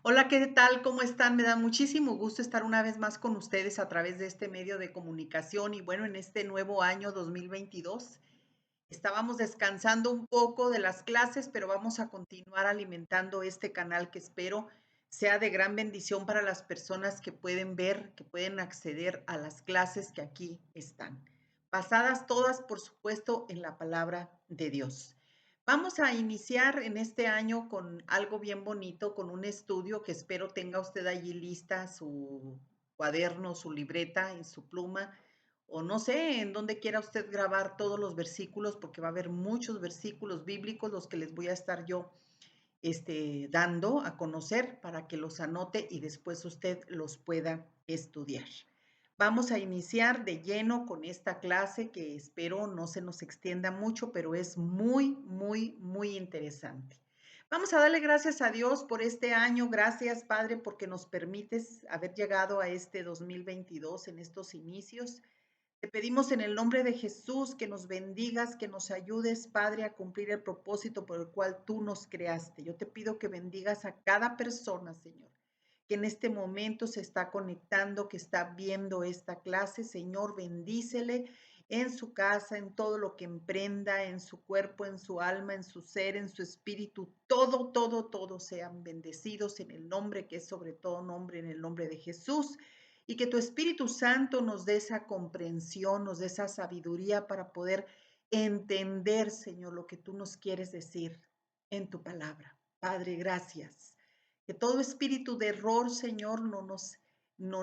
Hola, ¿qué tal? ¿Cómo están? Me da muchísimo gusto estar una vez más con ustedes a través de este medio de comunicación y bueno, en este nuevo año 2022 estábamos descansando un poco de las clases, pero vamos a continuar alimentando este canal que espero sea de gran bendición para las personas que pueden ver, que pueden acceder a las clases que aquí están, basadas todas, por supuesto, en la palabra de Dios. Vamos a iniciar en este año con algo bien bonito, con un estudio que espero tenga usted allí lista su cuaderno, su libreta y su pluma, o no sé en dónde quiera usted grabar todos los versículos, porque va a haber muchos versículos bíblicos los que les voy a estar yo dando a conocer para que los anote y después usted los pueda estudiar. Vamos a iniciar de lleno con esta clase que espero no se nos extienda mucho, pero es muy, muy, muy interesante. Vamos a darle gracias a Dios por este año. Gracias, Padre, porque nos permites haber llegado a este 2022 en estos inicios. Te pedimos en el nombre de Jesús que nos bendigas, que nos ayudes, Padre, a cumplir el propósito por el cual tú nos creaste. Yo te pido que bendigas a cada persona, Señor, que en este momento se está conectando, que está viendo esta clase. Señor, bendícele en su casa, en todo lo que emprenda, en su cuerpo, en su alma, en su ser, en su espíritu. Todo, todo, todo sean bendecidos en el nombre que es sobre todo nombre, en el nombre de Jesús. Y que tu Espíritu Santo nos dé esa comprensión, nos dé esa sabiduría para poder entender, Señor, lo que tú nos quieres decir en tu palabra. Padre, gracias. Que todo espíritu de error, Señor, no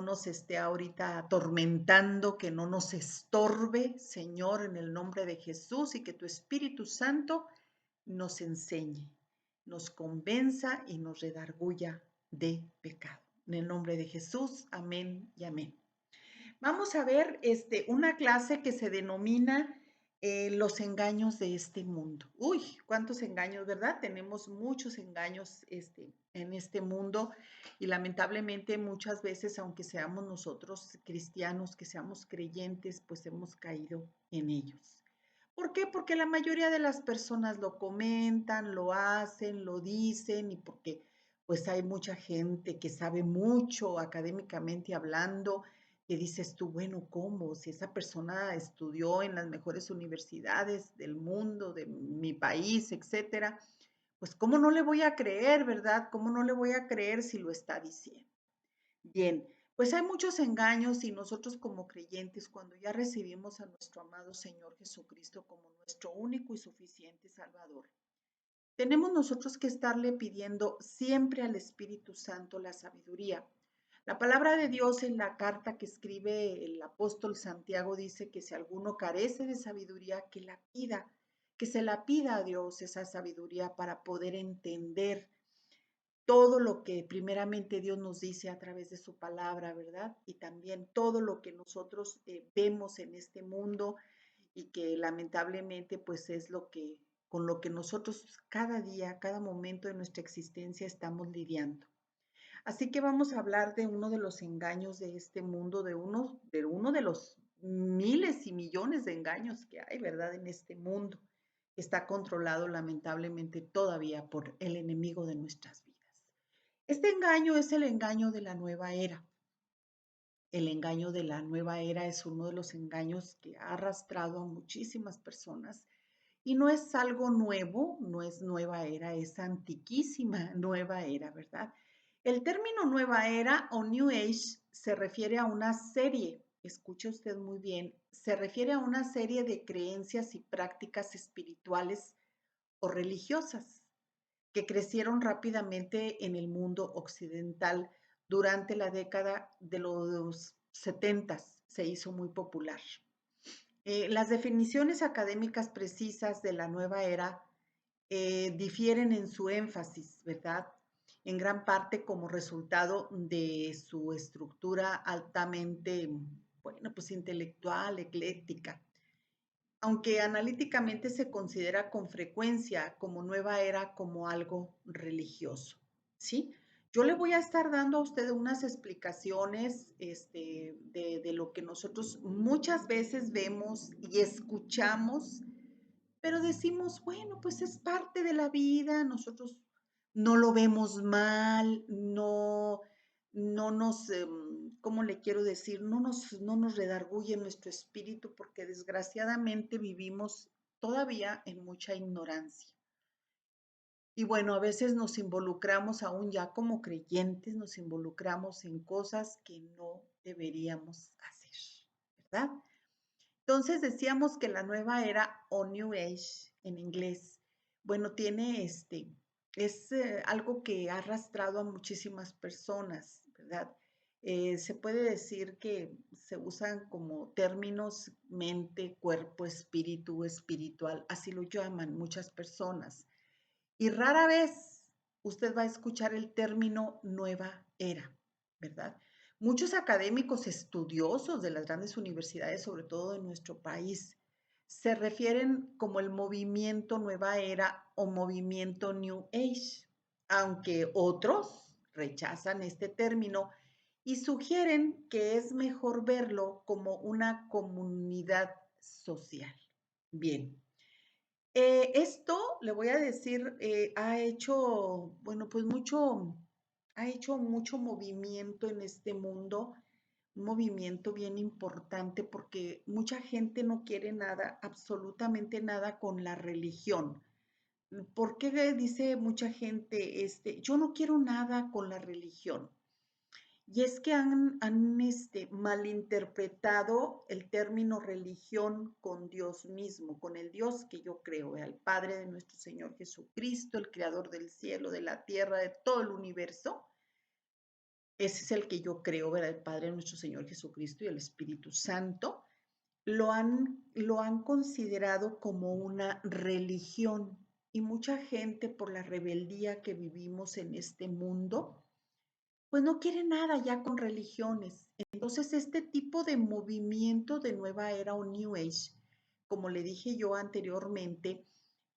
nos esté ahorita atormentando, que no nos estorbe, Señor, en el nombre de Jesús, y que tu Espíritu Santo nos enseñe, nos convenza y nos redarguya de pecado. En el nombre de Jesús, amén y amén. Vamos a ver una clase que se denomina los engaños de este mundo. Uy, cuántos engaños, ¿verdad? Tenemos muchos engaños en este mundo y lamentablemente muchas veces, aunque seamos nosotros cristianos, que seamos creyentes, pues hemos caído en ellos. ¿Por qué? Porque la mayoría de las personas lo comentan, lo hacen, lo dicen y porque pues hay mucha gente que sabe mucho académicamente hablando, que dices tú, bueno, ¿cómo? Si esa persona estudió en las mejores universidades del mundo, de mi país, etcétera, pues ¿cómo no le voy a creer, verdad? ¿Cómo no le voy a creer si lo está diciendo? Bien, pues hay muchos engaños y nosotros como creyentes, cuando ya recibimos a nuestro amado Señor Jesucristo como nuestro único y suficiente Salvador, tenemos nosotros que estarle pidiendo siempre al Espíritu Santo la sabiduría. La palabra de Dios en la carta que escribe el apóstol Santiago dice que si alguno carece de sabiduría, que la pida, que se la pida a Dios esa sabiduría para poder entender todo lo que primeramente Dios nos dice a través de su palabra, ¿verdad? Y también todo lo que nosotros vemos en este mundo y que lamentablemente pues es lo que con lo que nosotros cada día, cada momento de nuestra existencia estamos lidiando. Así que vamos a hablar de uno de los engaños de este mundo, de uno de los miles y millones de engaños que hay, ¿verdad? En este mundo que está controlado lamentablemente todavía por el enemigo de nuestras vidas. Este engaño es el engaño de la nueva era. El engaño de la nueva era es uno de los engaños que ha arrastrado a muchísimas personas y no es algo nuevo, no es nueva era, es antiquísima nueva era, ¿verdad? El término nueva era o New Age se refiere a una serie, escuche usted muy bien, se refiere a una serie de creencias y prácticas espirituales o religiosas que crecieron rápidamente en el mundo occidental durante la década de los 70, se hizo muy popular. Las definiciones académicas precisas de la nueva era difieren en su énfasis, ¿verdad? En gran parte como resultado de su estructura altamente, bueno, pues intelectual, ecléctica, aunque analíticamente se considera con frecuencia como nueva era como algo religioso, ¿sí? Yo le voy a estar dando a usted unas explicaciones de lo que nosotros muchas veces vemos y escuchamos, pero decimos, bueno, pues es parte de la vida, nosotros no lo vemos mal, no nos, ¿cómo le quiero decir? No nos redarguye nuestro espíritu porque desgraciadamente vivimos todavía en mucha ignorancia. Y bueno, a veces nos involucramos aún ya como creyentes, nos involucramos en cosas que no deberíamos hacer, ¿verdad? Entonces decíamos que la nueva era o New Age en inglés, bueno, tiene es algo que ha arrastrado a muchísimas personas, ¿verdad? Se puede decir que se usan como términos mente, cuerpo, espíritu, espiritual, así lo llaman muchas personas. Y rara vez usted va a escuchar el término nueva era, ¿verdad? Muchos académicos estudiosos de las grandes universidades, sobre todo de nuestro país, se refieren como el movimiento nueva era o movimiento New Age, aunque otros rechazan este término y sugieren que es mejor verlo como una comunidad social. Bien, esto, le voy a decir, ha hecho, bueno, pues ha hecho mucho movimiento en este mundo, un movimiento bien importante porque mucha gente no quiere nada, absolutamente nada con la religión. ¿Por qué dice mucha gente, yo no quiero nada con la religión? Y es que han malinterpretado el término religión con Dios mismo, con el Dios que yo creo, el Padre de nuestro Señor Jesucristo, el Creador del cielo, de la tierra, de todo el universo. Ese es el que yo creo, ¿verdad? El Padre de nuestro Señor Jesucristo y el Espíritu Santo. Lo han considerado como una religión y mucha gente por la rebeldía que vivimos en este mundo pues no quiere nada ya con religiones. Entonces, este tipo de movimiento de nueva era o New Age, como le dije yo anteriormente,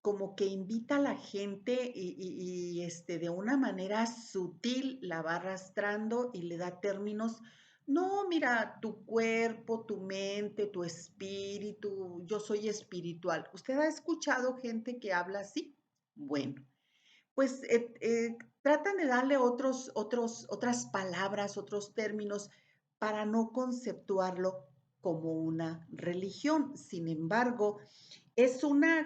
como que invita a la gente y de una manera sutil la va arrastrando y le da términos, no, mira, tu cuerpo, tu mente, tu espíritu, yo soy espiritual. ¿Usted ha escuchado gente que habla así? Bueno, pues tratan de darle otras palabras, otros términos para no conceptuarlo como una religión. Sin embargo, es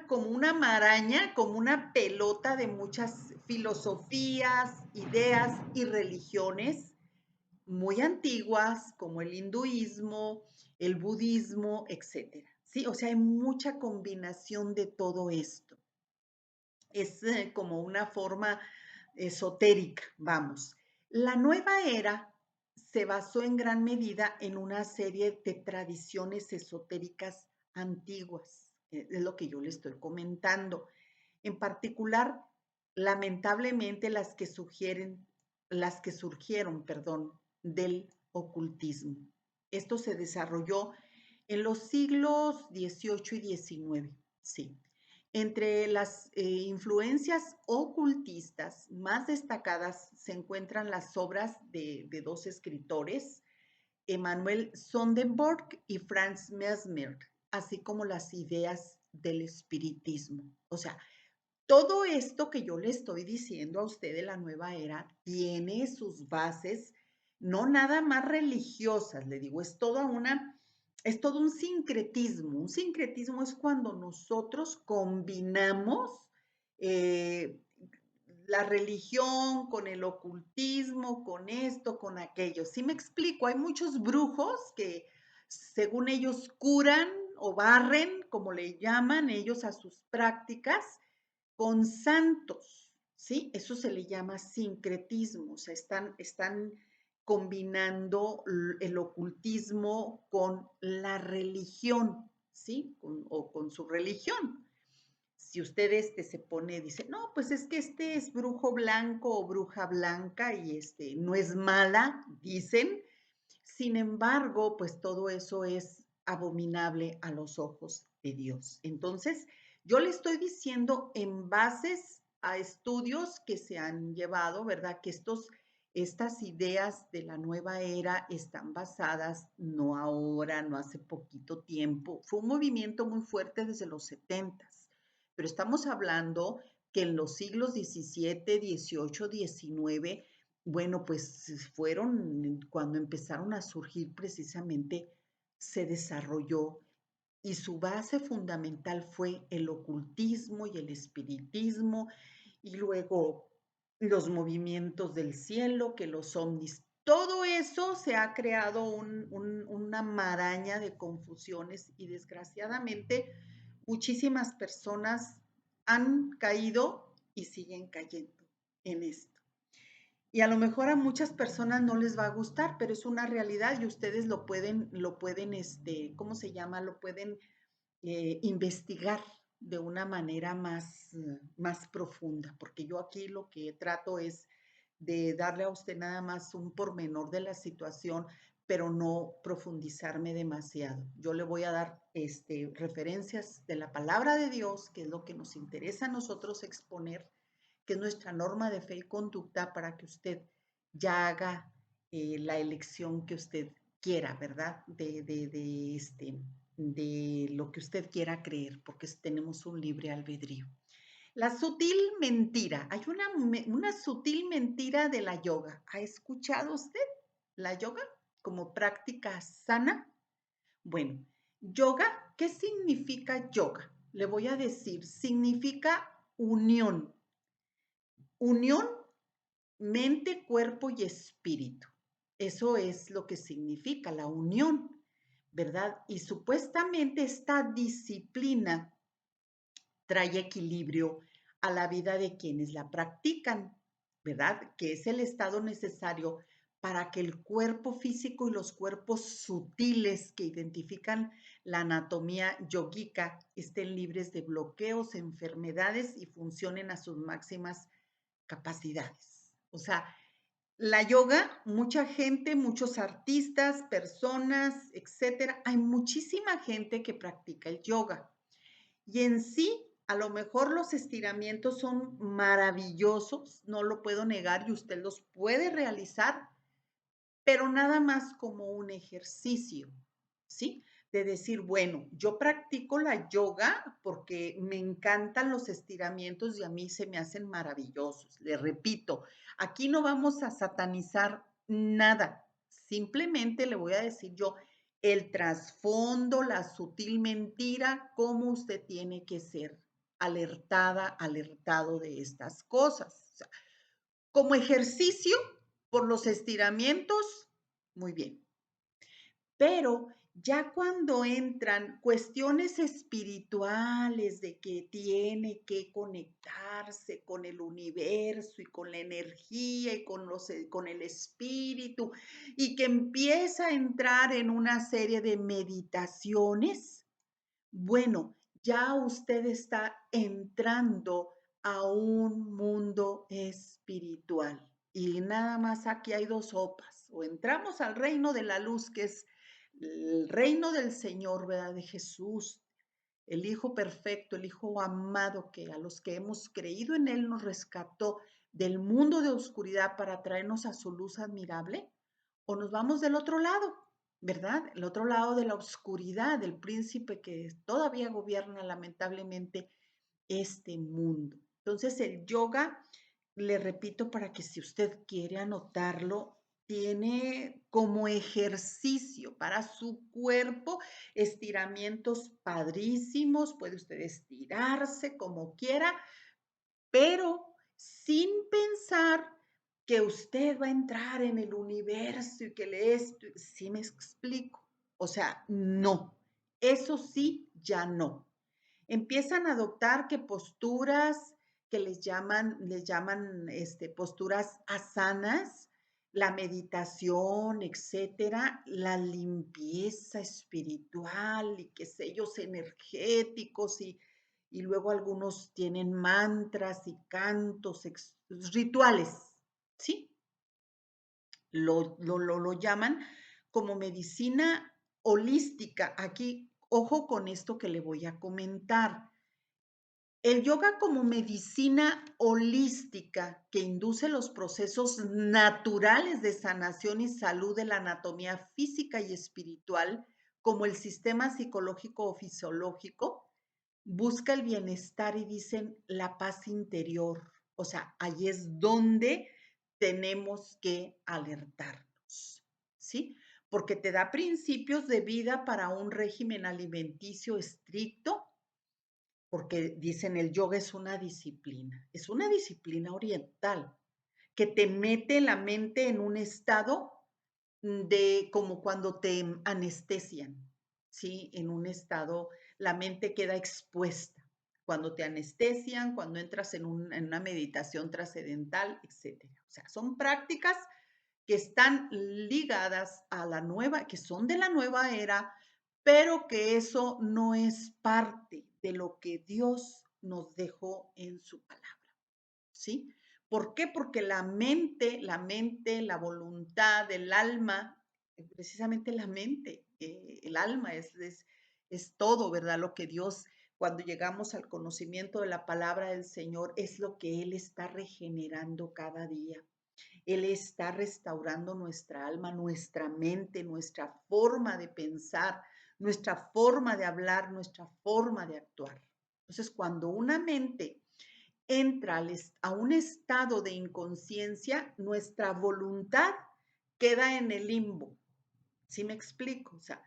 como una maraña, como una pelota de muchas filosofías, ideas y religiones muy antiguas, como el hinduismo, el budismo, etcétera. Sí, o sea, hay mucha combinación de todo esto. Es como una forma esotérica, vamos. La nueva era se basó en gran medida en una serie de tradiciones esotéricas antiguas, es lo que yo le estoy comentando. En particular, lamentablemente las que surgieron, perdón, del ocultismo. Esto se desarrolló en los siglos XVIII y XIX, sí. Entre las influencias ocultistas más destacadas se encuentran las obras de dos escritores, Emanuel Swedenborg y Franz Mesmer, así como las ideas del espiritismo. O sea, todo esto que yo le estoy diciendo a usted de la nueva era tiene sus bases, no nada más religiosas, le digo, es todo un sincretismo. Un sincretismo es cuando nosotros combinamos eh, la religión con el ocultismo, con esto, con aquello. ¿Sí me explico? Hay muchos brujos que según ellos curan o barren, como le llaman ellos a sus prácticas, con santos, ¿sí? Eso se le llama sincretismo, o sea, están combinando el ocultismo con la religión, ¿sí? O con su religión. Si usted se pone, dice, no, pues es que este es brujo blanco o bruja blanca y no es mala, dicen. Sin embargo, pues todo eso es abominable a los ojos de Dios. Entonces, yo le estoy diciendo en bases a estudios que se han llevado, ¿verdad? Que estas ideas de la nueva era están basadas no ahora, no hace poquito tiempo. Fue un movimiento muy fuerte desde los 70, pero estamos hablando que en los siglos XVII, XVIII, XIX, bueno, pues fueron cuando empezaron a surgir precisamente, se desarrolló y su base fundamental fue el ocultismo y el espiritismo y luego los movimientos del cielo, que los ovnis. Todo eso se ha creado una maraña de confusiones y desgraciadamente muchísimas personas han caído y siguen cayendo en esto. Y a lo mejor a muchas personas no les va a gustar, pero es una realidad y ustedes ¿cómo se llama? Lo pueden investigar de una manera más profunda, porque yo aquí lo que trato es de darle a usted nada más un pormenor de la situación, pero no profundizarme demasiado. Yo le voy a dar referencias de la palabra de Dios, que es lo que nos interesa a nosotros exponer, que es nuestra norma de fe y conducta para que usted ya haga la elección que usted quiera, ¿verdad? De lo que usted quiera creer, porque tenemos un libre albedrío. La sutil mentira. Hay una sutil mentira de la yoga. ¿Ha escuchado usted la yoga como práctica sana? Bueno, yoga, ¿qué significa yoga? Le voy a decir, significa unión. Unión, mente, cuerpo y espíritu. Eso es lo que significa la unión, ¿verdad? Y supuestamente esta disciplina trae equilibrio a la vida de quienes la practican, ¿verdad? Que es el estado necesario para que el cuerpo físico y los cuerpos sutiles que identifican la anatomía yógica estén libres de bloqueos, enfermedades y funcionen a sus máximas capacidades. O sea, la yoga, mucha gente, muchos artistas, personas, etcétera, hay muchísima gente que practica el yoga. Y en sí, a lo mejor los estiramientos son maravillosos, no lo puedo negar y usted los puede realizar, pero nada más como un ejercicio, ¿sí? De decir, bueno, yo practico la yoga porque me encantan los estiramientos y a mí se me hacen maravillosos. Le repito, aquí no vamos a satanizar nada, simplemente le voy a decir yo el trasfondo, la sutil mentira, cómo usted tiene que ser alertada, alertado de estas cosas. O sea, como ejercicio, por los estiramientos, muy bien. Pero ya cuando entran cuestiones espirituales de que tiene que conectarse con el universo y con la energía y con el espíritu y que empieza a entrar en una serie de meditaciones, bueno, ya usted está entrando a un mundo espiritual. Y nada más aquí hay dos sopas. O entramos al reino de la luz, que es el reino del Señor, ¿verdad? De Jesús, el Hijo perfecto, el Hijo amado, que a los que hemos creído en Él nos rescató del mundo de oscuridad para traernos a su luz admirable. O nos vamos del otro lado, ¿verdad? El otro lado de la oscuridad, del príncipe que todavía gobierna lamentablemente este mundo. Entonces el yoga, le repito para que si usted quiere anotarlo, tiene como ejercicio para su cuerpo estiramientos padrísimos, puede usted estirarse como quiera, pero sin pensar que usted va a entrar en el universo y que le esto, ¿sí me explico? O sea, no, eso sí, ya no. Empiezan a adoptar que posturas que les llaman posturas asanas, la meditación, etcétera, la limpieza espiritual y qué sé yo, energéticos y luego algunos tienen mantras y cantos, rituales, ¿sí? Lo llaman como medicina holística. Aquí, ojo con esto que le voy a comentar. El yoga como medicina holística que induce los procesos naturales de sanación y salud de la anatomía física y espiritual, como el sistema psicológico o fisiológico, busca el bienestar y dicen la paz interior. O sea, ahí es donde tenemos que alertarnos, ¿sí? Porque te da principios de vida para un régimen alimenticio estricto, porque dicen el yoga es una disciplina oriental que te mete la mente en un estado de como cuando te anestesian, ¿sí? En un estado, la mente queda expuesta. Cuando te anestesian, cuando entras en una meditación trascendental, etcétera. O sea, son prácticas que están ligadas a la nueva, que son de la nueva era, pero que eso no es parte de lo que Dios nos dejó en su palabra. ¿Sí? ¿Por qué? Porque la voluntad, el alma, precisamente la mente, el alma es todo, ¿verdad? Lo que Dios, cuando llegamos al conocimiento de la palabra del Señor, es lo que Él está regenerando cada día. Él está restaurando nuestra alma, nuestra mente, nuestra forma de pensar, nuestra forma de hablar, nuestra forma de actuar. Entonces, cuando una mente entra a un estado de inconsciencia, nuestra voluntad queda en el limbo. ¿Sí me explico? O sea,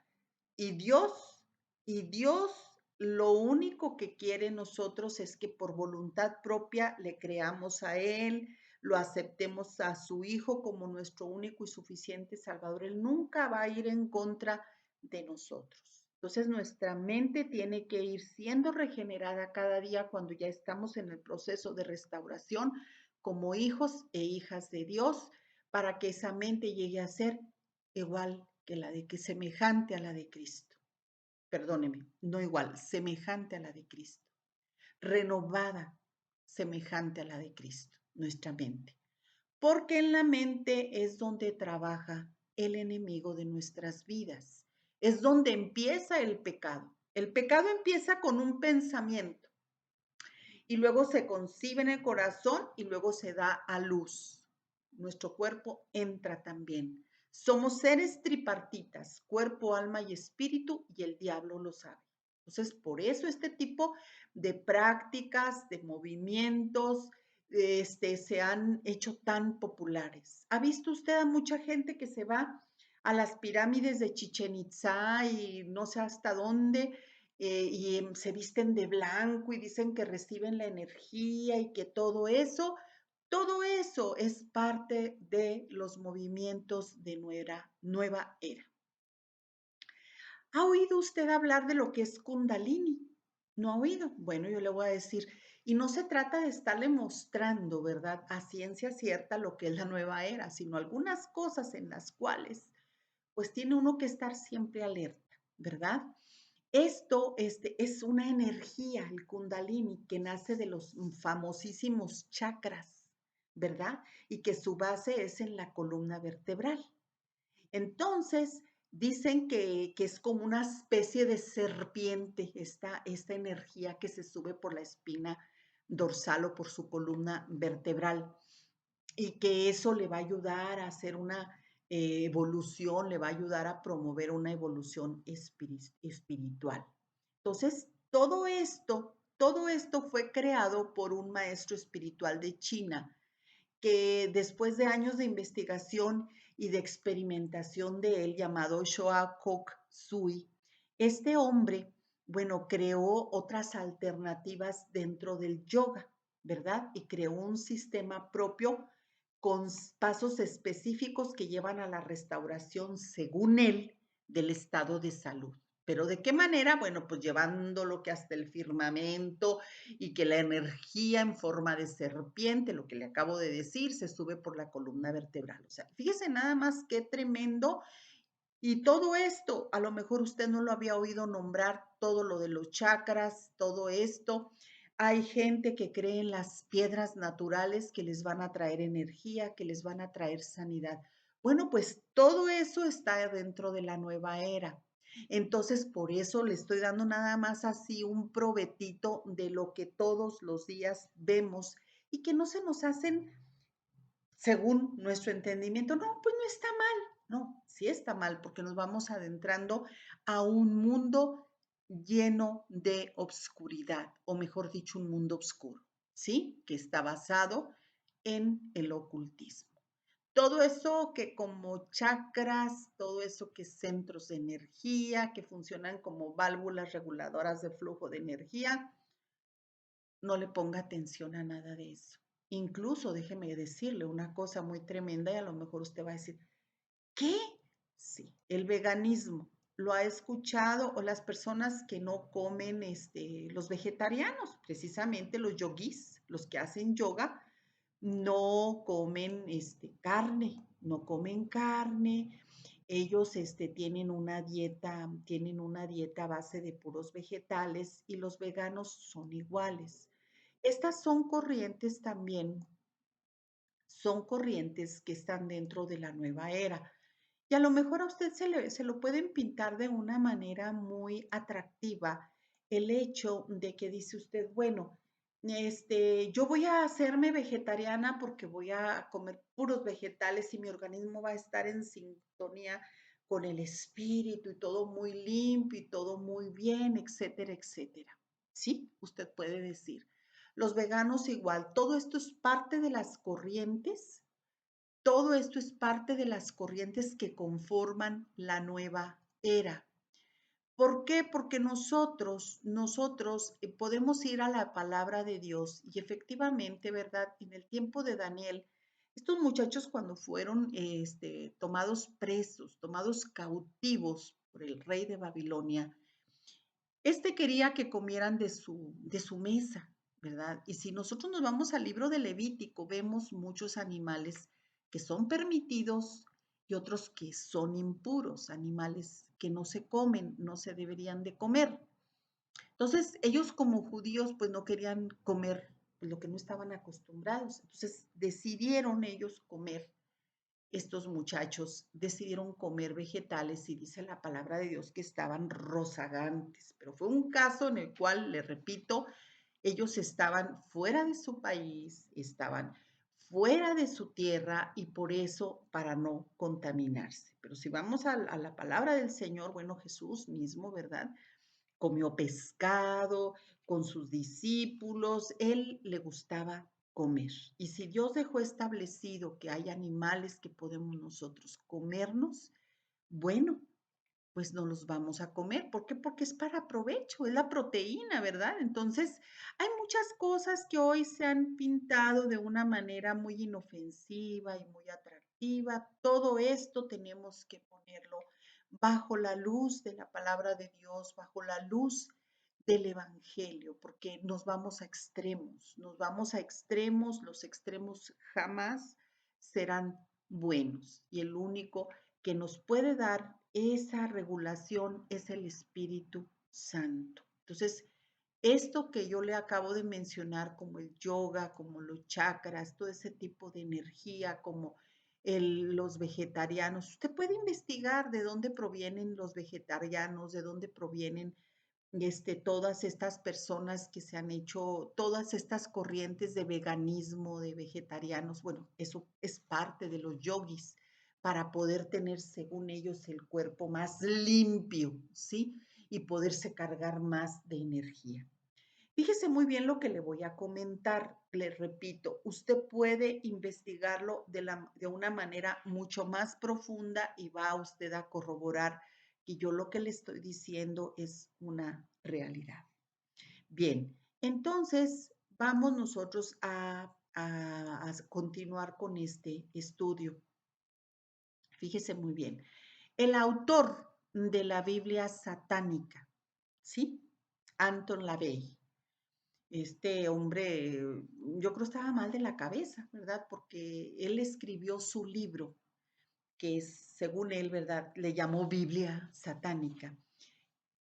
y Dios, y Dios lo único que quiere nosotros es que por voluntad propia le creamos a Él, lo aceptemos a su Hijo como nuestro único y suficiente Salvador. Él nunca va a ir en contra de nosotros. Entonces nuestra mente tiene que ir siendo regenerada cada día cuando ya estamos en el proceso de restauración como hijos e hijas de Dios para que esa mente llegue a ser igual que semejante a la de Cristo. Perdóneme, no igual, semejante a la de Cristo. Renovada, semejante a la de Cristo, nuestra mente. Porque en la mente es donde trabaja el enemigo de nuestras vidas. Es donde empieza el pecado. El pecado empieza con un pensamiento y luego se concibe en el corazón y luego se da a luz. Nuestro cuerpo entra también. Somos seres tripartitas, cuerpo, alma y espíritu, y el diablo lo sabe. Entonces, por eso este tipo de prácticas, de movimientos, se han hecho tan populares. ¿Ha visto usted a mucha gente que se va a las pirámides de Chichen Itzá y no sé hasta dónde se visten de blanco y dicen que reciben la energía y que todo eso es parte de los movimientos de nueva era. ¿Ha oído usted hablar de lo que es Kundalini? ¿No ha oído? Bueno, yo le voy a decir, y no se trata de estarle mostrando, ¿verdad?, a ciencia cierta lo que es la nueva era, sino algunas cosas en las cuales, pues tiene uno que estar siempre alerta, ¿verdad? Esto es una energía, el Kundalini, que nace de los famosísimos chakras, ¿verdad? Y que su base es en la columna vertebral. Entonces, dicen que es como una especie de serpiente, esta energía que se sube por la espina dorsal o por su columna vertebral y que eso le va a ayudar a hacer una evolución, le va a ayudar a promover una evolución espiritual. Entonces, todo esto fue creado por un maestro espiritual de China que después de años de investigación y de experimentación de él, llamado Shoa Kok Sui, este hombre, bueno, creó otras alternativas dentro del yoga, ¿verdad? Y creó un sistema propio con pasos específicos que llevan a la restauración, según él, del estado de salud. Pero ¿de qué manera? Bueno, pues llevándolo que hasta el firmamento y que la energía en forma de serpiente, lo que le acabo de decir, se sube por la columna vertebral. O sea, fíjese nada más qué tremendo. Y todo esto, a lo mejor usted no lo había oído nombrar, todo lo de los chakras, todo esto. Hay gente que cree en las piedras naturales que les van a traer energía, que les van a traer sanidad. Bueno, pues todo eso está dentro de la nueva era. Entonces, por eso le estoy dando nada más así un probetito de lo que todos los días vemos y que no se nos hacen según nuestro entendimiento. No, pues no está mal. No, sí está mal porque nos vamos adentrando a un mundo lleno de obscuridad, o mejor dicho, un mundo oscuro, ¿sí? Que está basado en el ocultismo. Todo eso que como chakras, todo eso que centros de energía, que funcionan como válvulas reguladoras de flujo de energía, no le ponga atención a nada de eso. Incluso déjeme decirle una cosa muy tremenda y a lo mejor usted va a decir, ¿qué? Sí, el veganismo. ¿Lo ha escuchado? O las personas que no comen, los vegetarianos, precisamente los yogis, los que hacen yoga, no comen carne, no comen carne. Ellos tienen una dieta a base de puros vegetales y los veganos son iguales. Estas son corrientes que están dentro de la nueva era. Y a lo mejor a usted se lo pueden pintar de una manera muy atractiva el hecho de que dice usted, bueno, yo voy a hacerme vegetariana porque voy a comer puros vegetales y mi organismo va a estar en sintonía con el espíritu y todo muy limpio y todo muy bien, etcétera, etcétera. Sí, usted puede decir. Los veganos igual, todo esto es parte de las corrientes, todo esto es parte de las corrientes que conforman la nueva era. ¿Por qué? Porque nosotros podemos ir a la palabra de Dios y efectivamente, ¿verdad? En el tiempo de Daniel, estos muchachos cuando fueron tomados presos, tomados cautivos por el rey de Babilonia, quería que comieran de su mesa, ¿verdad? Y si nosotros nos vamos al libro de Levítico, vemos muchos animales que son permitidos y otros que son impuros, animales que no se comen, no se deberían de comer. Entonces, ellos como judíos, pues no querían comer lo que no estaban acostumbrados. Entonces, decidieron ellos comer, estos muchachos decidieron comer vegetales y dice la palabra de Dios que estaban rozagantes, pero fue un caso en el cual, le repito, ellos estaban fuera de su país, estaban fuera de su tierra y por eso para no contaminarse. Pero si vamos a la palabra del Señor, bueno, Jesús mismo, ¿verdad? Comió pescado con sus discípulos, él le gustaba comer. Y si Dios dejó establecido que hay animales que podemos nosotros comernos, bueno, pues no los vamos a comer. ¿Por qué? Porque es para provecho, es la proteína, ¿verdad? Entonces, hay muchas cosas que hoy se han pintado de una manera muy inofensiva y muy atractiva. Todo esto tenemos que ponerlo bajo la luz de la palabra de Dios, bajo la luz del Evangelio, porque nos vamos a extremos, los extremos jamás serán buenos y el único que nos puede dar esa regulación es el Espíritu Santo. Entonces, esto que yo le acabo de mencionar, como el yoga, como los chakras, todo ese tipo de energía, como los vegetarianos, usted puede investigar de dónde provienen los vegetarianos, de dónde provienen todas estas personas que se han hecho, todas estas corrientes de veganismo, de vegetarianos, bueno, eso es parte de los yogis para poder tener, según ellos, el cuerpo más limpio, ¿sí? Y poderse cargar más de energía. Fíjese muy bien lo que le voy a comentar. Le repito, usted puede investigarlo de una manera mucho más profunda y va usted a corroborar que yo lo que le estoy diciendo es una realidad. Bien, entonces vamos nosotros a continuar con este estudio. Fíjese muy bien. El autor de la Biblia satánica, ¿sí? Anton LaVey. Este hombre, yo creo estaba mal de la cabeza, ¿verdad? Porque él escribió su libro, que es, según él, ¿verdad? Le llamó Biblia satánica.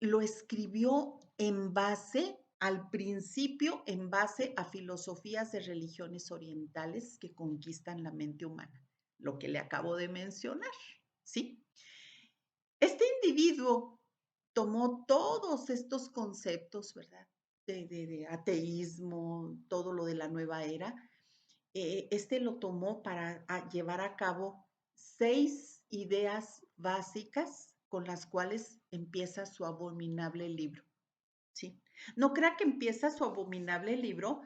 Lo escribió al principio, en base a filosofías de religiones orientales que conquistan la mente humana, lo que le acabo de mencionar, ¿sí? Este individuo tomó todos estos conceptos, ¿verdad? De ateísmo, todo lo de la nueva era. Lo tomó para llevar a cabo 6 ideas básicas con las cuales empieza su abominable libro. sí. No crea que empieza su abominable libro,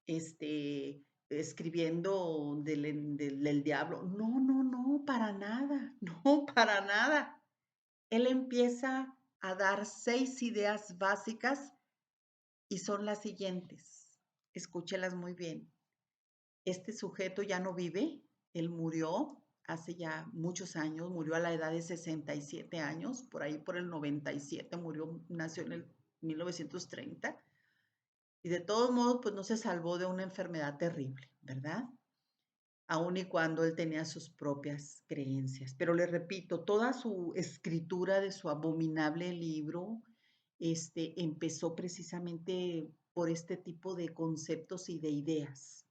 este, escribiendo del diablo. No, no, no, para nada, no, para nada. Él empieza a dar 6 ideas básicas y son las siguientes. Escúchelas muy bien. Este sujeto ya no vive, él murió hace ya muchos años, murió a la edad de 67 años, por ahí por el 97 murió, nació en el 1930, y de todos modos, pues no se salvó de una enfermedad terrible, ¿verdad? Aun y cuando él tenía sus propias creencias. Pero le repito, toda su escritura de su abominable libro, empezó precisamente por este tipo de conceptos y de ideas.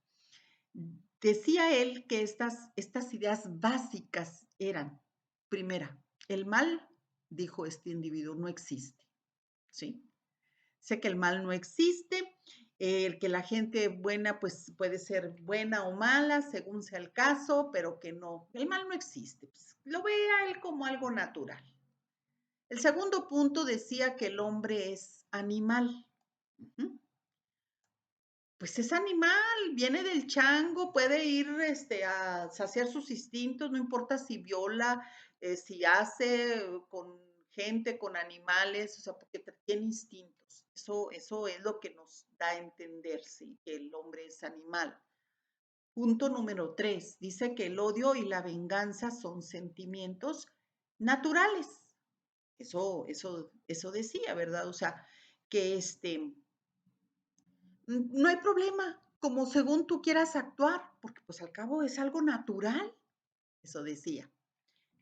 Decía él que estas ideas básicas eran, primera, el mal, dijo este individuo, no existe, ¿sí? Sé que el mal no existe, el que la gente buena pues puede ser buena o mala según sea el caso, pero que no, el mal no existe, pues, lo ve a él como algo natural. El segundo punto decía que el hombre es animal. Ujú. Pues es animal, viene del chango, puede ir a saciar sus instintos, no importa si viola, si hace con gente, con animales, o sea, porque tiene instintos. Eso es lo que nos da a entender, sí, que el hombre es animal. Punto número 3, dice que el odio y la venganza son sentimientos naturales. Eso decía, ¿verdad? O sea, que no hay problema, como según tú quieras actuar, porque pues al cabo es algo natural. Eso decía,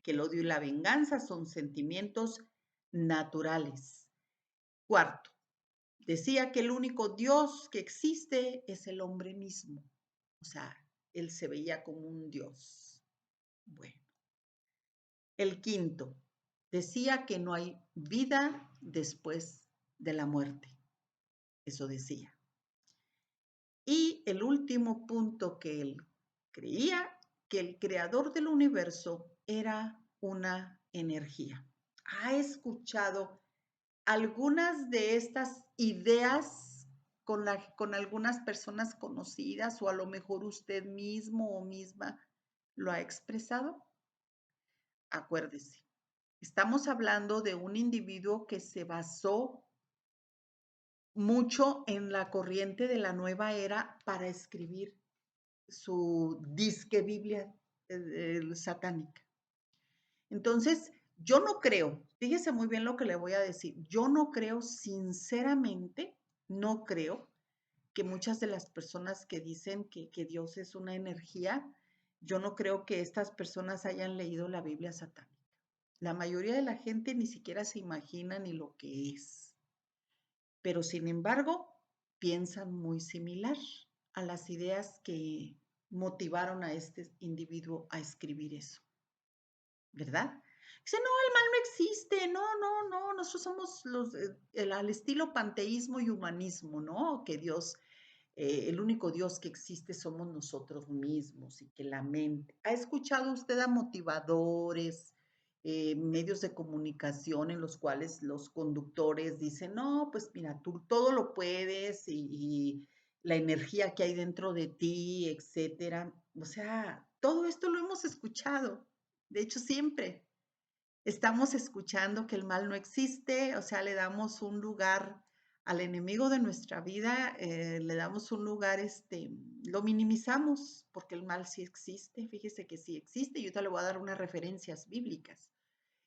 que el odio y la venganza son sentimientos naturales. Cuarto, decía que el único Dios que existe es el hombre mismo. O sea, él se veía como un Dios. Bueno, el quinto, decía que no hay vida después de la muerte. Eso decía. Y el último punto que él creía, que el creador del universo era una energía. ¿Ha escuchado algunas de estas ideas con algunas personas conocidas o a lo mejor usted mismo o misma lo ha expresado? Acuérdese, estamos hablando de un individuo que se basó mucho en la corriente de la nueva era para escribir su disque Biblia satánica. Entonces, yo no creo, fíjese muy bien lo que le voy a decir, yo no creo, sinceramente, no creo que muchas de las personas que dicen que Dios es una energía, yo no creo que estas personas hayan leído la Biblia satánica. La mayoría de la gente ni siquiera se imagina ni lo que es, pero sin embargo, piensan muy similar a las ideas que motivaron a este individuo a escribir eso, ¿verdad? Dice, no, el mal no existe, no, no, no, nosotros somos al estilo panteísmo y humanismo, ¿no? Que Dios, el único Dios que existe somos nosotros mismos y que la mente. ¿Ha escuchado usted a motivadores, medios de comunicación en los cuales los conductores dicen, no, pues mira, tú todo lo puedes y la energía que hay dentro de ti, etcétera? O sea, todo esto lo hemos escuchado. De hecho, siempre estamos escuchando que el mal no existe, o sea, le damos un lugar al enemigo de nuestra vida, le damos un lugar, lo minimizamos porque el mal sí existe, fíjese que sí existe, y yo te le voy a dar unas referencias bíblicas.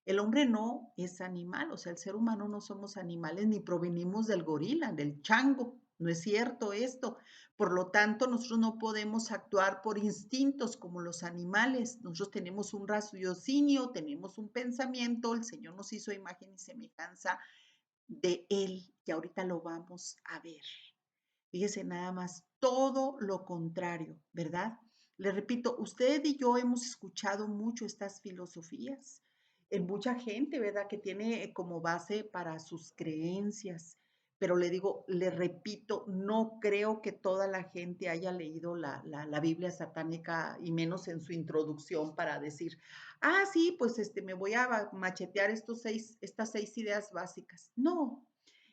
El hombre no es animal, o sea, el ser humano no somos animales ni provenimos del gorila, del chango. No es cierto esto. Por lo tanto, nosotros no podemos actuar por instintos como los animales. Nosotros tenemos un raciocinio, tenemos un pensamiento. El Señor nos hizo imagen y semejanza de Él, que ahorita lo vamos a ver. Fíjese nada más, todo lo contrario, ¿verdad? Le repito, usted y yo hemos escuchado mucho estas filosofías en mucha gente, ¿verdad? Que tiene como base para sus creencias. Pero le digo, le repito, no creo que toda la gente haya leído la Biblia satánica y menos en su introducción para decir, ah, sí, pues me voy a machetear estas 6 ideas básicas. No,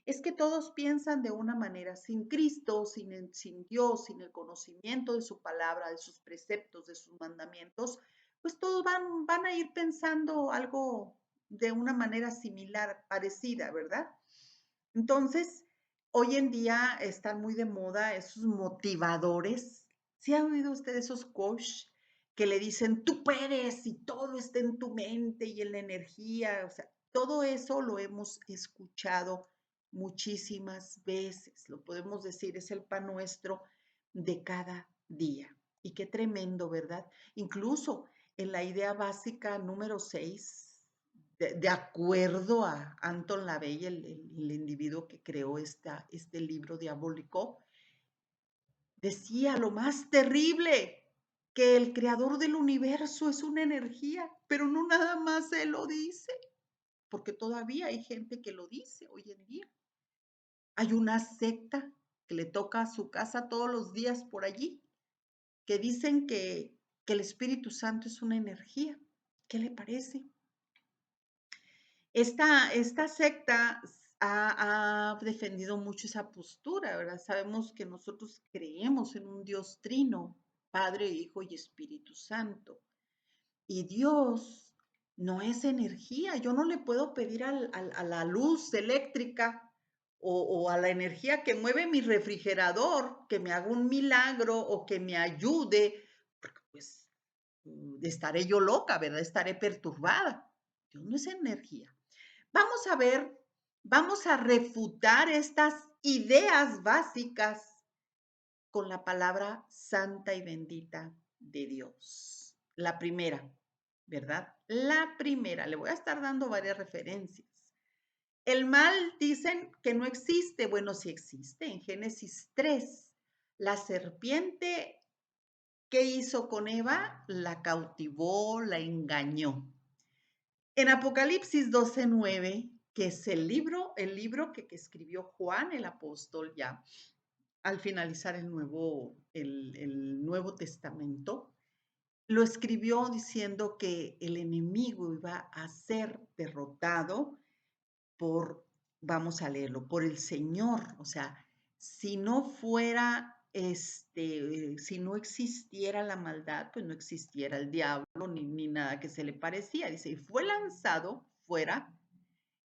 es que todos piensan de una manera sin Cristo, sin Dios, sin el conocimiento de su palabra, de sus preceptos, de sus mandamientos, pues todos van a ir pensando algo de una manera similar, parecida, ¿verdad? Entonces, hoy en día están muy de moda esos motivadores. ¿Sí ha oído usted esos coach que le dicen, tú puedes y todo está en tu mente y en la energía? O sea, todo eso lo hemos escuchado muchísimas veces. Lo podemos decir, es el pan nuestro de cada día. Y qué tremendo, ¿verdad? Incluso en la idea básica número 6, de acuerdo a Anton LaVey, el individuo que creó este libro diabólico, decía lo más terrible, que el creador del universo es una energía, pero no nada más él lo dice, porque todavía hay gente que lo dice hoy en día. Hay una secta que le toca a su casa todos los días por allí, que dicen que el Espíritu Santo es una energía. ¿Qué le parece? Esta secta ha defendido mucho esa postura, ¿verdad? Sabemos que nosotros creemos en un Dios trino, Padre, Hijo y Espíritu Santo. Y Dios no es energía. Yo no le puedo pedir a la luz eléctrica o a la energía que mueve mi refrigerador que me haga un milagro o que me ayude, porque pues estaré yo loca, ¿verdad? Estaré perturbada. Dios no es energía. Vamos a ver, vamos a refutar estas ideas básicas con la palabra santa y bendita de Dios. La primera, ¿verdad? La primera, le voy a estar dando varias referencias. El mal dicen que no existe. Bueno, sí existe. En Génesis 3, la serpiente, ¿qué hizo con Eva? La cautivó, la engañó. En Apocalipsis 12:9, que es el libro que escribió Juan el apóstol ya al finalizar el Nuevo Testamento, lo escribió diciendo que el enemigo iba a ser derrotado por, vamos a leerlo, por el Señor. O sea, si no fuera, si no existiera la maldad, pues no existiera el diablo ni nada que se le parecía. Dice, y fue lanzado fuera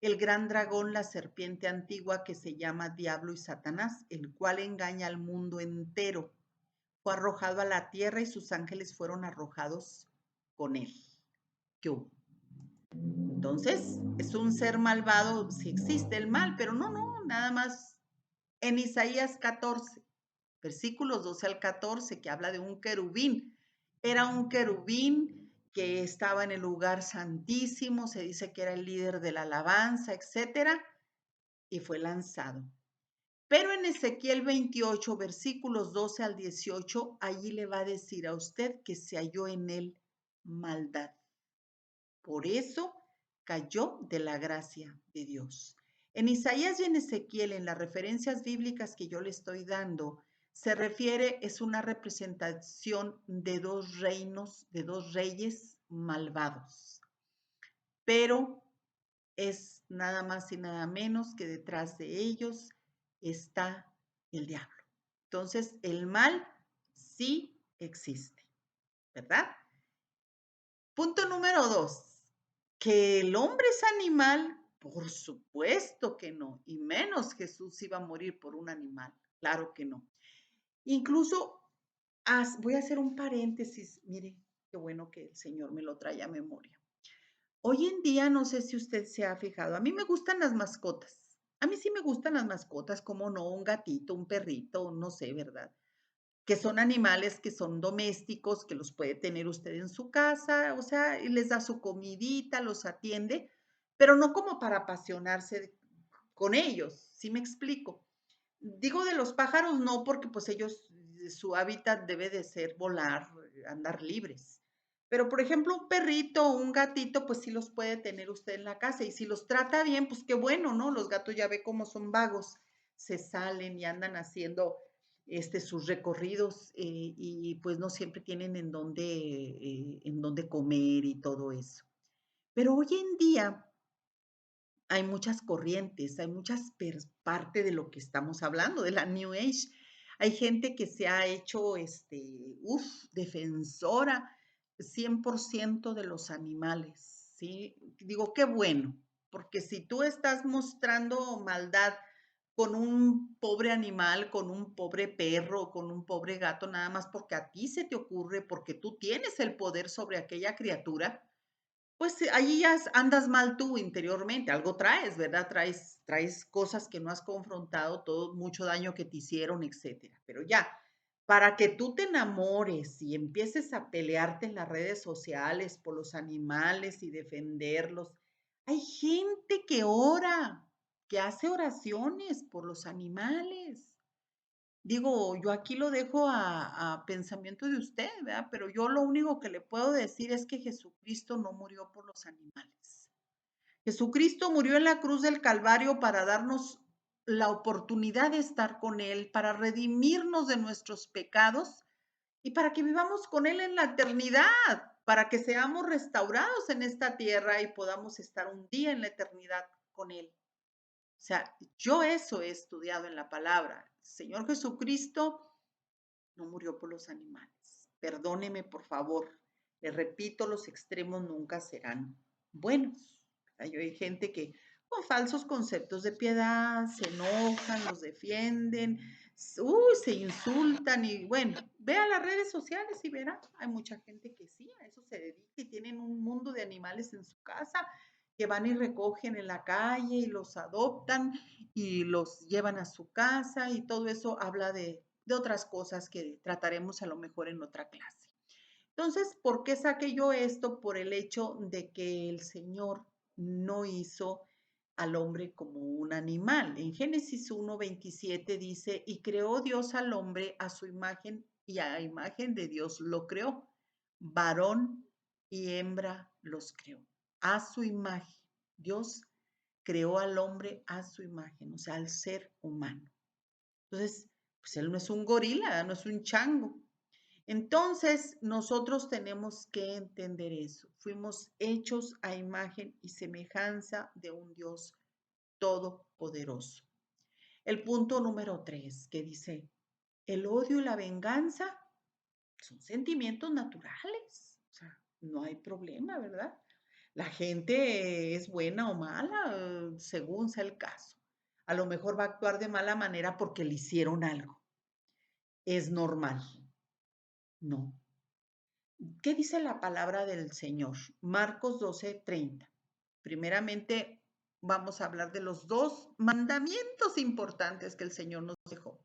el gran dragón, la serpiente antigua que se llama Diablo y Satanás, el cual engaña al mundo entero. Fue arrojado a la tierra y sus ángeles fueron arrojados con él. ¿Qué hubo? Entonces, es un ser malvado si existe el mal, pero no, nada más en Isaías 14, versículos 12 al 14, que habla de un querubín. Era un querubín que estaba en el lugar santísimo, se dice que era el líder de la alabanza, etcétera, y fue lanzado. Pero en Ezequiel 28, versículos 12 al 18, allí le va a decir a usted que se halló en él maldad. Por eso cayó de la gracia de Dios. En Isaías y en Ezequiel, en las referencias bíblicas que yo le estoy dando, se refiere, es una representación de dos reinos, de dos reyes malvados. Pero es nada más y nada menos que detrás de ellos está el diablo. Entonces, el mal sí existe, ¿verdad? Punto número 2, que el hombre es animal, por supuesto que no, y menos Jesús iba a morir por un animal, claro que no. Incluso, voy a hacer un paréntesis, mire, qué bueno que el Señor me lo trae a memoria. Hoy en día, no sé si usted se ha fijado, a mí me gustan las mascotas. A mí sí me gustan las mascotas, como no, un gatito, un perrito, no sé, ¿verdad? Que son animales que son domésticos, que los puede tener usted en su casa, o sea, y les da su comidita, los atiende, pero no como para apasionarse con ellos, ¿sí me explico? Digo de los pájaros no, porque pues ellos, su hábitat debe de ser volar, andar libres. Pero, por ejemplo, un perrito o un gatito, pues sí los puede tener usted en la casa. Y si los trata bien, pues qué bueno, ¿no? Los gatos ya ve cómo son vagos. Se salen y andan haciendo sus recorridos y pues no siempre tienen en dónde comer y todo eso. Pero hoy en día hay muchas corrientes, hay muchas parte de lo que estamos hablando, de la New Age. Hay gente que se ha hecho, defensora 100% de los animales, ¿sí? Digo, qué bueno, porque si tú estás mostrando maldad con un pobre animal, con un pobre perro, con un pobre gato, nada más porque a ti se te ocurre, porque tú tienes el poder sobre aquella criatura, pues ahí ya andas mal tú interiormente, algo traes, ¿verdad? Traes cosas que no has confrontado, todo, mucho daño que te hicieron, etcétera. Pero ya, para que tú te enamores y empieces a pelearte en las redes sociales por los animales y defenderlos, hay gente que ora, que hace oraciones por los animales. Digo, yo aquí lo dejo a pensamiento de usted, ¿verdad? Pero yo lo único que le puedo decir es que Jesucristo no murió por los animales. Jesucristo murió en la cruz del Calvario para darnos la oportunidad de estar con Él, para redimirnos de nuestros pecados y para que vivamos con Él en la eternidad, para que seamos restaurados en esta tierra y podamos estar un día en la eternidad con Él. O sea, yo eso he estudiado en la palabra. Señor Jesucristo no murió por los animales. Perdóneme, por favor. Le repito, los extremos nunca serán buenos. Hay gente que con falsos conceptos de piedad se enojan, los defienden, se insultan y bueno, vea las redes sociales y verá, hay mucha gente que sí, a eso se dedica y tienen un mundo de animales en su casa que van y recogen en la calle y los adoptan y los llevan a su casa y todo eso habla de otras cosas que trataremos a lo mejor en otra clase. Entonces, ¿por qué saqué yo esto? Por el hecho de que el Señor no hizo al hombre como un animal. En Génesis 1:27 dice, y creó Dios al hombre a su imagen y a imagen de Dios lo creó. Varón y hembra los creó. A su imagen. Dios creó al hombre a su imagen, o sea, al ser humano. Entonces, pues él no es un gorila, no es un chango. Entonces, nosotros tenemos que entender eso. Fuimos hechos a imagen y semejanza de un Dios todopoderoso. El punto número 3 que dice, el odio y la venganza son sentimientos naturales. O sea, no hay problema, ¿verdad? La gente es buena o mala, según sea el caso. A lo mejor va a actuar de mala manera porque le hicieron algo. Es normal. No. ¿Qué dice la palabra del Señor? Marcos 12:30. Primeramente, vamos a hablar de los dos mandamientos importantes que el Señor nos dejó.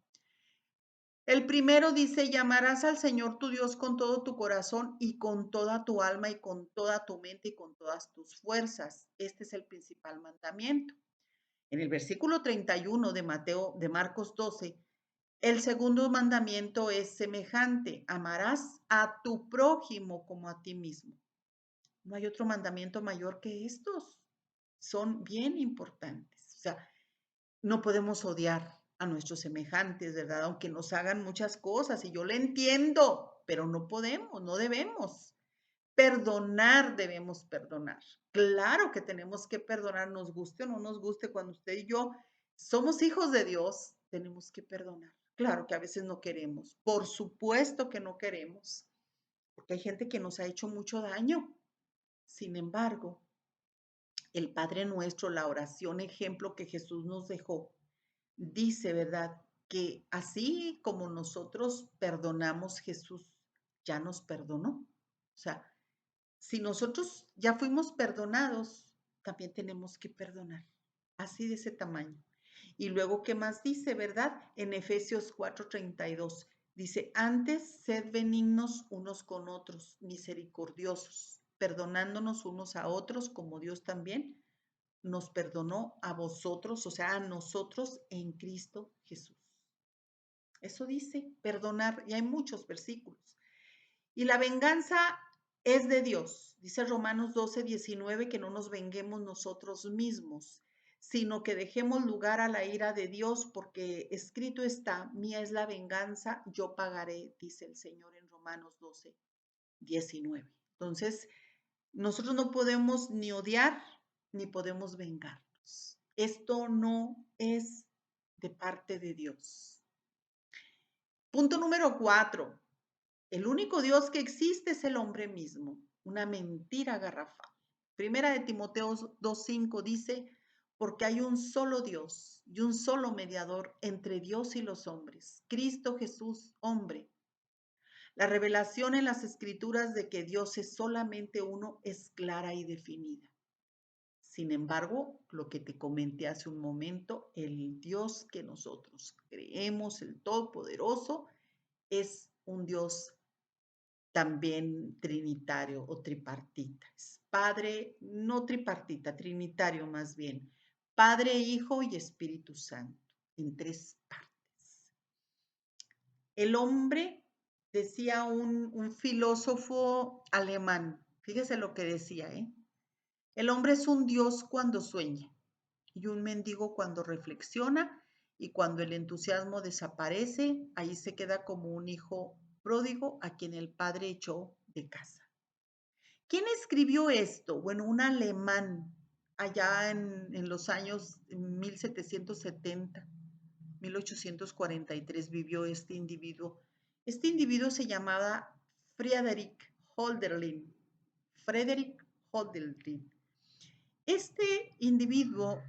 El primero dice, llamarás al Señor tu Dios con todo tu corazón y con toda tu alma y con toda tu mente y con todas tus fuerzas. Este es el principal mandamiento. En el versículo 31 de Marcos 12, el segundo mandamiento es semejante, amarás a tu prójimo como a ti mismo. No hay otro mandamiento mayor que estos. Son bien importantes. O sea, no podemos odiar a nuestros semejantes, ¿verdad? Aunque nos hagan muchas cosas y yo le entiendo, pero no podemos, no debemos. Perdonar debemos perdonar. Claro que tenemos que perdonar, nos guste o no nos guste, cuando usted y yo somos hijos de Dios, tenemos que perdonar. Claro que a veces no queremos, por supuesto que no queremos, porque hay gente que nos ha hecho mucho daño. Sin embargo, el Padre Nuestro, la oración ejemplo que Jesús nos dejó, dice, ¿verdad? Que así como nosotros perdonamos, Jesús ya nos perdonó. O sea, si nosotros ya fuimos perdonados, también tenemos que perdonar. Así de ese tamaño. Y luego, ¿qué más dice, verdad? En Efesios 4:32 dice, antes sed benignos unos con otros, misericordiosos, perdonándonos unos a otros como Dios también nos perdonó a vosotros, o sea, a nosotros en Cristo Jesús. Eso dice, perdonar, y hay muchos versículos. Y la venganza es de Dios. Dice Romanos 12:19 que no nos venguemos nosotros mismos, sino que dejemos lugar a la ira de Dios, porque escrito está, mía es la venganza, yo pagaré, dice el Señor en Romanos 12:19. Entonces, nosotros no podemos ni odiar, ni podemos vengarnos. Esto no es de parte de Dios. Punto número 4. El único Dios que existe es el hombre mismo, una mentira garrafal. Primera de Timoteo 2:5 dice, porque hay un solo Dios y un solo mediador entre Dios y los hombres, Cristo Jesús, hombre. La revelación en las escrituras de que Dios es solamente uno es clara y definida. Sin embargo, lo que te comenté hace un momento, el Dios que nosotros creemos, el Todopoderoso, es un Dios también trinitario o tripartita. Es Padre, no tripartita, trinitario más bien. Padre, Hijo y Espíritu Santo, en tres partes. El hombre, decía un filósofo alemán, fíjese lo que decía, ¿eh? El hombre es un Dios cuando sueña y un mendigo cuando reflexiona y cuando el entusiasmo desaparece, ahí se queda como un hijo pródigo a quien el padre echó de casa. ¿Quién escribió esto? Bueno, un alemán allá en los años 1770, 1843 vivió este individuo. Este individuo se llamaba Friedrich Hölderlin. Friedrich Hölderlin. Este individuo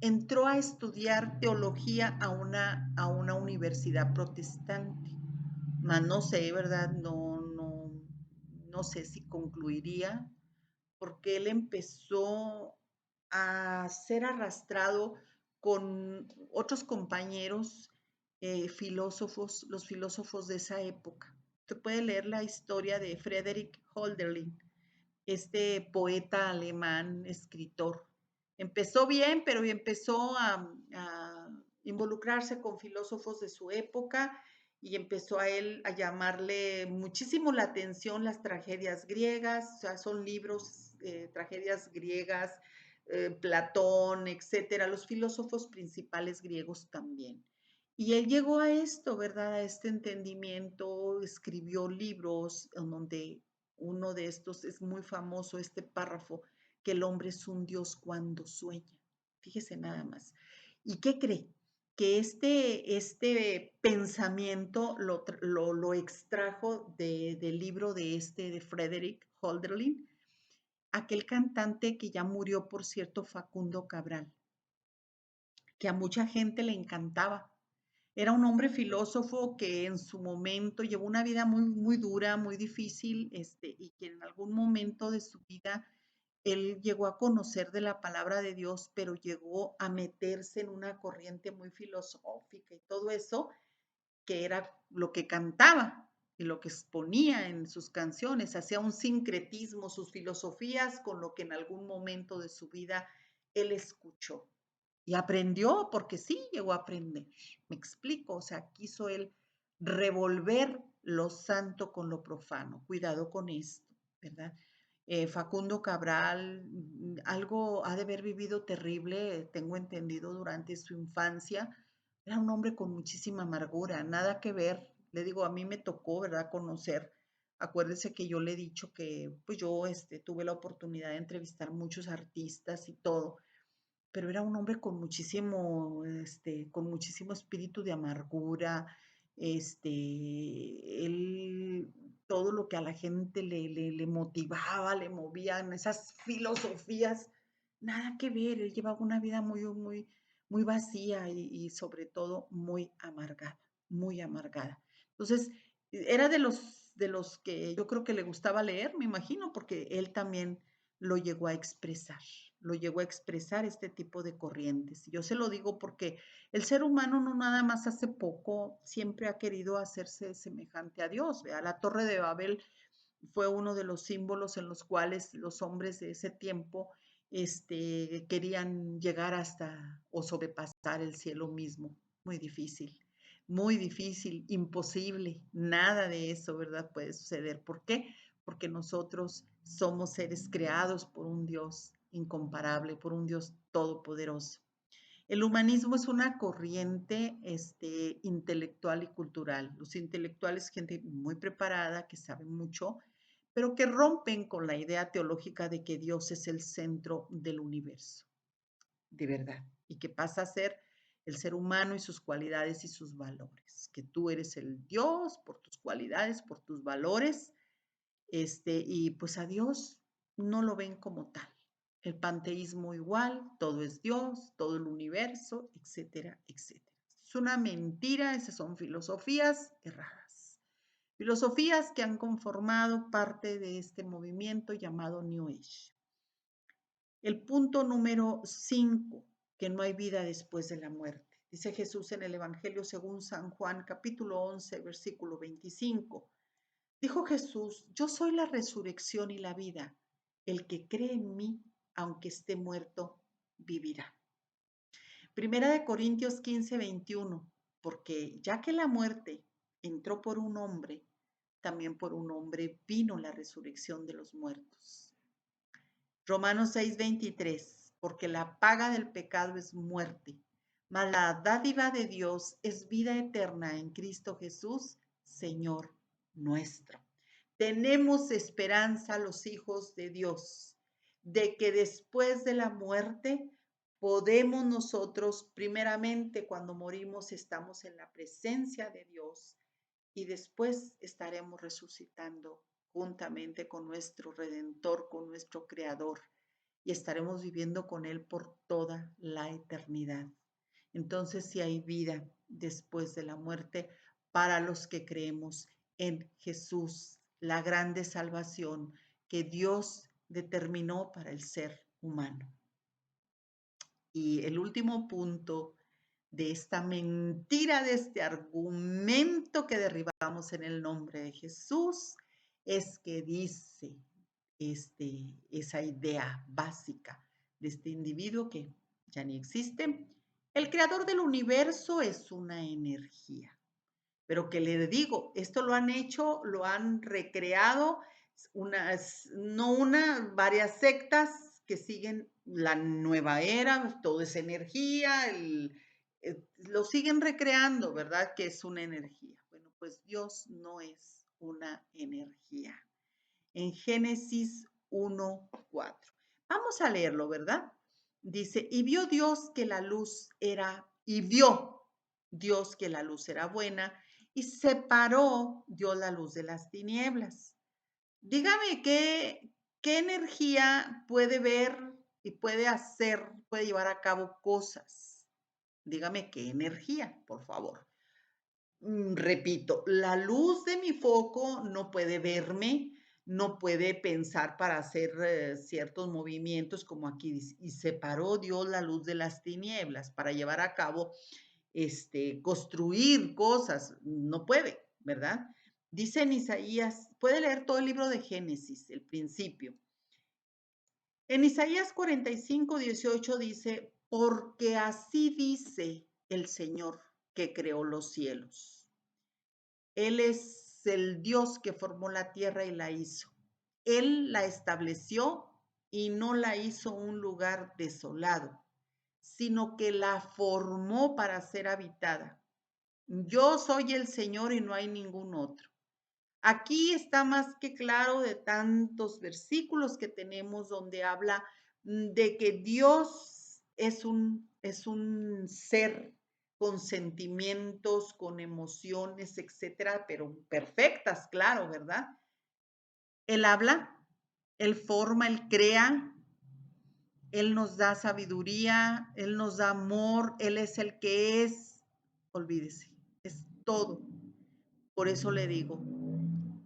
entró a estudiar teología a una universidad protestante. Mas no sé, ¿verdad? No sé si concluiría, porque él empezó a ser arrastrado con otros compañeros filósofos, los filósofos de esa época. Usted puede leer la historia de Friedrich Hölderlin, este poeta alemán, escritor. Empezó bien, pero empezó a involucrarse con filósofos de su época y empezó a él a llamarle muchísimo la atención las tragedias griegas, o sea, son libros, tragedias griegas, Platón, etcétera, los filósofos principales griegos también. Y él llegó a esto, ¿verdad? A este entendimiento, escribió libros en donde uno de estos es muy famoso, este párrafo, que el hombre es un Dios cuando sueña. Fíjese nada más. ¿Y qué cree? Que este pensamiento lo extrajo del libro de Frederick Hölderlin, aquel cantante que ya murió, por cierto, Facundo Cabral, que a mucha gente le encantaba. Era un hombre filósofo que en su momento llevó una vida muy, muy dura, muy difícil, y que en algún momento de su vida él llegó a conocer de la palabra de Dios, pero llegó a meterse en una corriente muy filosófica y todo eso, que era lo que cantaba y lo que exponía en sus canciones, hacía un sincretismo, sus filosofías con lo que en algún momento de su vida él escuchó. Y aprendió, porque sí, llegó a aprender. Me explico, o sea, quiso él revolver lo santo con lo profano. Cuidado con esto, ¿verdad? Facundo Cabral, algo ha de haber vivido terrible, tengo entendido, durante su infancia. Era un hombre con muchísima amargura, nada que ver. Le digo, a mí me tocó, ¿verdad?, conocer. Acuérdese que yo le he dicho que, pues yo tuve la oportunidad de entrevistar muchos artistas y todo, pero era un hombre con muchísimo espíritu de amargura, él, todo lo que a la gente le motivaba, le movían, esas filosofías, nada que ver, él llevaba una vida muy, muy, muy vacía y sobre todo muy amargada, muy amargada. Entonces, era de los que yo creo que le gustaba leer, me imagino, porque él también lo llegó a expresar, lo llegó a expresar este tipo de corrientes. Yo se lo digo porque el ser humano no nada más hace poco siempre ha querido hacerse semejante a Dios. ¿Vea? La Torre de Babel fue uno de los símbolos en los cuales los hombres de ese tiempo querían llegar hasta o sobrepasar el cielo mismo. Muy difícil, imposible. Nada de eso, ¿verdad? Puede suceder. ¿Por qué? Porque nosotros somos seres creados por un Dios incomparable, por un Dios todopoderoso. El humanismo es una corriente intelectual y cultural. Los intelectuales, gente muy preparada, que sabe mucho, pero que rompen con la idea teológica de que Dios es el centro del universo. de verdad, y que pasa a ser el ser humano y sus cualidades y sus valores, que tú eres el Dios por tus cualidades, por tus valores, y pues a Dios no lo ven como tal. El panteísmo igual, todo es Dios, todo el universo, etcétera, etcétera. Es una mentira, esas son filosofías erradas. Filosofías que han conformado parte de este movimiento llamado New Age. El punto número 5, que no hay vida después de la muerte. Dice Jesús en el Evangelio según San Juan, capítulo 11, versículo 25. Dijo Jesús, yo soy la resurrección y la vida. El que cree en mí, aunque esté muerto, vivirá. Primera de Corintios 15, 21. Porque ya que la muerte entró por un hombre, también por un hombre vino la resurrección de los muertos. Romanos 6, 23. Porque la paga del pecado es muerte, mas la dádiva de Dios es vida eterna en Cristo Jesús, Señor nuestro. Tenemos esperanza los hijos de Dios, de que después de la muerte podemos nosotros, primeramente cuando morimos, estamos en la presencia de Dios y después estaremos resucitando juntamente con nuestro Redentor, con nuestro Creador, y estaremos viviendo con Él por toda la eternidad. Entonces, si hay vida después de la muerte para los que creemos en Jesús, la grande salvación que Dios determinó para el ser humano. Y el último punto de esta mentira, de este argumento que derribamos en el nombre de Jesús, es que dice esa idea básica de este individuo que ya ni existe. El creador del universo es una energía. Pero que le digo, esto lo han hecho, lo han recreado varias sectas que siguen la nueva era, todo es energía, lo siguen recreando, ¿verdad? Que es una energía. Bueno, pues Dios no es una energía. En Génesis 1:4. Vamos a leerlo, ¿verdad? Dice, y vio Dios que la luz era, y vio Dios que la luz era buena, y separó Dios la luz de las tinieblas. Dígame qué energía puede ver y puede hacer, puede llevar a cabo cosas. Dígame qué energía, por favor. Repito, la luz de mi foco no puede verme, no puede pensar para hacer ciertos movimientos como aquí dice, y separó Dios la luz de las tinieblas para llevar a cabo, construir cosas, no puede, ¿verdad? Dice en Isaías, puede leer todo el libro de Génesis, el principio. En Isaías 45:18 dice, porque así dice el Señor que creó los cielos. Él es el Dios que formó la tierra y la hizo. Él la estableció y no la hizo un lugar desolado, sino que la formó para ser habitada. Yo soy el Señor y no hay ningún otro. Aquí está más que claro de tantos versículos que tenemos donde habla de que Dios es un ser con sentimientos, con emociones, etcétera, pero perfectas, claro, ¿verdad? Él habla, Él forma, Él crea, Él nos da sabiduría, Él nos da amor, Él es el que es. Olvídese, es todo. Por eso le digo,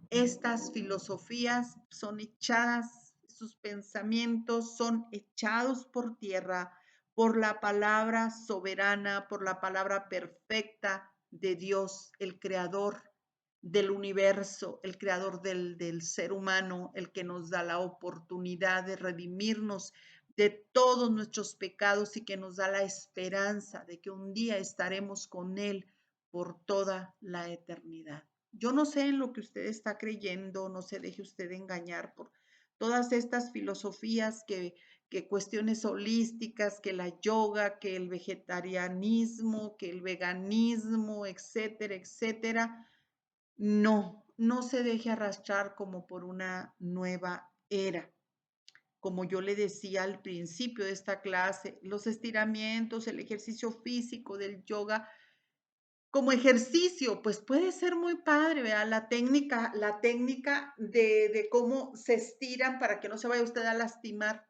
estas filosofías son echadas, sus pensamientos son echados por tierra por la palabra soberana, por la palabra perfecta de Dios, el creador del universo, el creador del ser humano, el que nos da la oportunidad de redimirnos de todos nuestros pecados y que nos da la esperanza de que un día estaremos con Él por toda la eternidad. Yo no sé en lo que usted está creyendo, no se deje usted engañar por todas estas filosofías que cuestiones holísticas, que la yoga, que el vegetarianismo, que el veganismo, etcétera, etcétera. No, no se deje arrastrar como por una nueva era. como yo le decía al principio de esta clase, los estiramientos, el ejercicio físico del yoga como ejercicio, pues puede ser muy padre, ¿verdad? La técnica de cómo se estiran para que no se vaya usted a lastimar.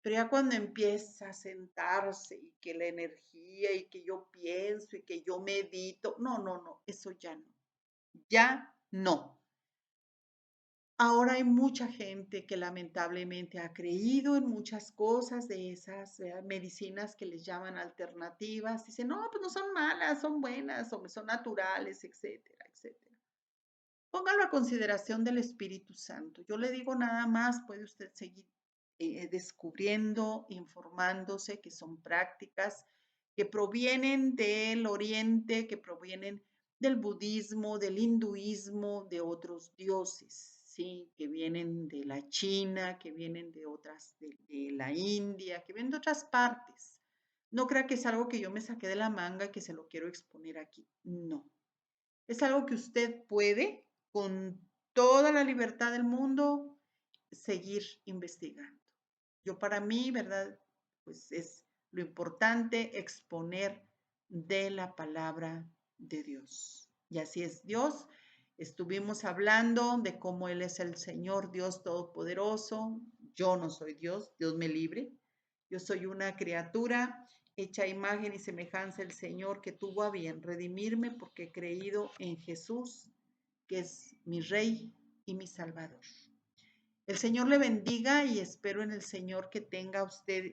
Pero ya cuando empieza a sentarse y que la energía y que yo pienso y que yo medito, no, no, no, eso ya no, ya no. Ahora hay mucha gente que lamentablemente ha creído en muchas cosas de esas medicinas que les llaman alternativas. Dicen, no, pues no son malas, son buenas, son naturales, etcétera, etcétera. Póngalo a consideración del Espíritu Santo. Yo le digo nada más, puede usted seguir descubriendo, informándose, que son prácticas que provienen del Oriente, que provienen del budismo, del hinduismo, de otros dioses, ¿sí? Que vienen de la China, que vienen de otras, de la India, que vienen de otras partes. No crea que es algo que yo me saqué de la manga y que se lo quiero exponer aquí. No. Es algo que usted puede, con toda la libertad del mundo, seguir investigando. Yo para mí, ¿verdad? Pues es lo importante exponer de la palabra de Dios. Y así es Dios. Estuvimos hablando de cómo Él es el Señor, Dios Todopoderoso. Yo no soy Dios, Dios me libre. Yo soy una criatura hecha a imagen y semejanza del Señor que tuvo a bien redimirme porque he creído en Jesús, que es mi Rey y mi Salvador. El Señor le bendiga y espero en el Señor que tenga usted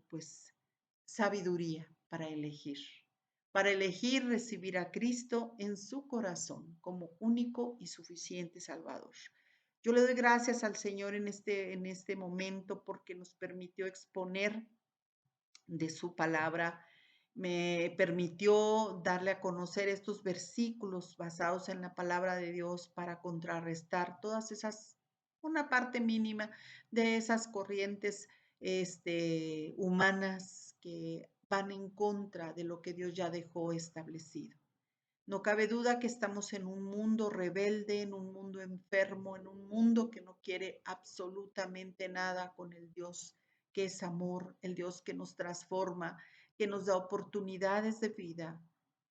pues sabiduría para elegir recibir a Cristo en su corazón como único y suficiente Salvador. Yo le doy gracias al Señor en este momento porque nos permitió exponer de su palabra, me permitió darle a conocer estos versículos basados en la palabra de Dios para contrarrestar todas esas, una parte mínima de esas corrientes humanas que van en contra de lo que Dios ya dejó establecido. No cabe duda que estamos en un mundo rebelde, en un mundo enfermo, en un mundo que no quiere absolutamente nada con el Dios que es amor, el Dios que nos transforma, que nos da oportunidades de vida.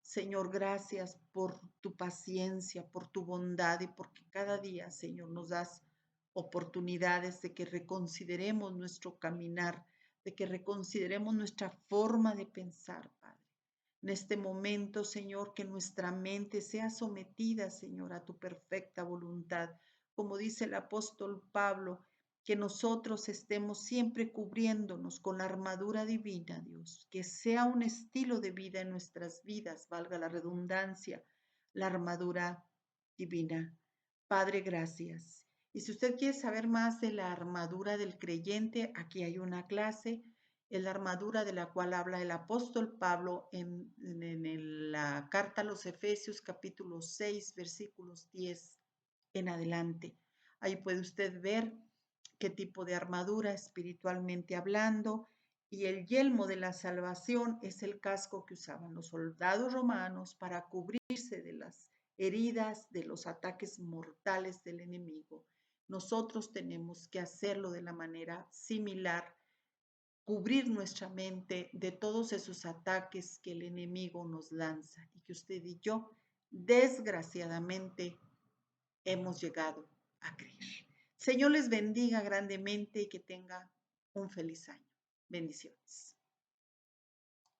Señor, gracias por tu paciencia, por tu bondad y porque cada día, Señor, nos das oportunidades de que reconsideremos nuestro caminar, de que reconsideremos nuestra forma de pensar, Padre. En este momento, Señor, que nuestra mente sea sometida, Señor, a tu perfecta voluntad. Como dice el apóstol Pablo, que nosotros estemos siempre cubriéndonos con la armadura divina, Dios, que sea un estilo de vida en nuestras vidas, valga la redundancia, la armadura divina. Padre, gracias. Y si usted quiere saber más de la armadura del creyente, aquí hay una clase, es la armadura de la cual habla el apóstol Pablo en la carta a los Efesios capítulo 6 versículos 10 en adelante. Ahí puede usted ver qué tipo de armadura espiritualmente hablando, y el yelmo de la salvación es el casco que usaban los soldados romanos para cubrirse de las heridas, de los ataques mortales del enemigo. Nosotros tenemos que hacerlo de la manera similar, cubrir nuestra mente de todos esos ataques que el enemigo nos lanza y que usted y yo, desgraciadamente, hemos llegado a creer. Señor les bendiga grandemente y que tenga un feliz año. Bendiciones.